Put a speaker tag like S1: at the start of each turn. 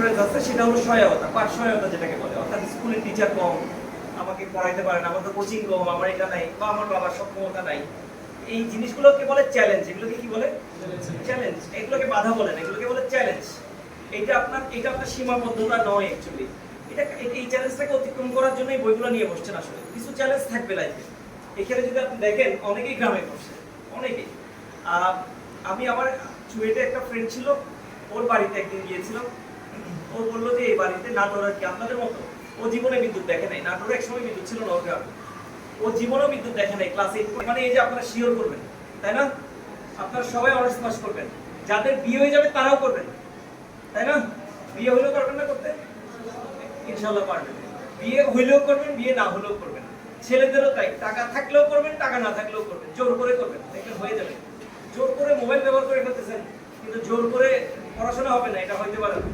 S1: আছে সেটা হলো সহায়তা, পাঠ সহায়তা যেটাকে বলে, অর্থাৎ স্কুলের টিচার কম, আমাকে পড়াইতে পারে না, আমার তো কোচিং কম, আমার এটা নাই, বা আমার বাবার সক্ষমতা নাই, এই জিনিসগুলোকে বলে চ্যালেঞ্জ। এগুলোকে কি বলে? চ্যালেঞ্জ। এগুলোকে বাধা বলে না, এগুলোকে বলে চ্যালেঞ্জ। এটা আপনার সীমাবদ্ধতা নয় অ্যাকচুয়ালি। এই চ্যালেঞ্জটাকে অতিক্রম করার জন্য এই বইগুলো নিয়ে বসছেন। আসলে কিছু চ্যালেঞ্জ থাকবে লাইফে। এখানে যদি আপনি দেখেন অনেকেই গ্রামে বসছে, অনেকেই। আমি আমার চুয়েটে একটা ফ্রেন্ড ছিল, ওর বাড়িতে একদিন গিয়েছিলাম। ও বললো যে এই বাড়িতে নাটোর আর কি আপনাদের মতো, ও জীবনে বিদ্যুৎ দেখে নাই। নাটোরে এক সময় বিদ্যুৎ ছিল না ওর গ্রামে, ও জীবনেও বিদ্যুৎ দেখে নাই। ক্লাস 8 মানে এই যে আপনারা শিওর করবেন, তাই না? আপনারা সবাই অনার্স পাস করবেন, যাদের বিয়ে হয়ে যাবে তারাও করবেন, তাই না? বিয়ে হইলেও পারবেন না করতে? ইনশাআল্লাহ পারবেন। বিয়ে হইলেও করবেন, বিয়ে না হলেও করবেন। ছেলেদেরও তাই, টাকা থাকলেও করবেন, টাকা না থাকলেও করবেন, জোর করে করবেন, দেখবেন হয়ে যাবে। জোর করে মোবাইল ব্যবহার করে ফেলতেছেন, কিন্তু জোর করে পড়াশোনা হবে না, এটা হইতে পারে না।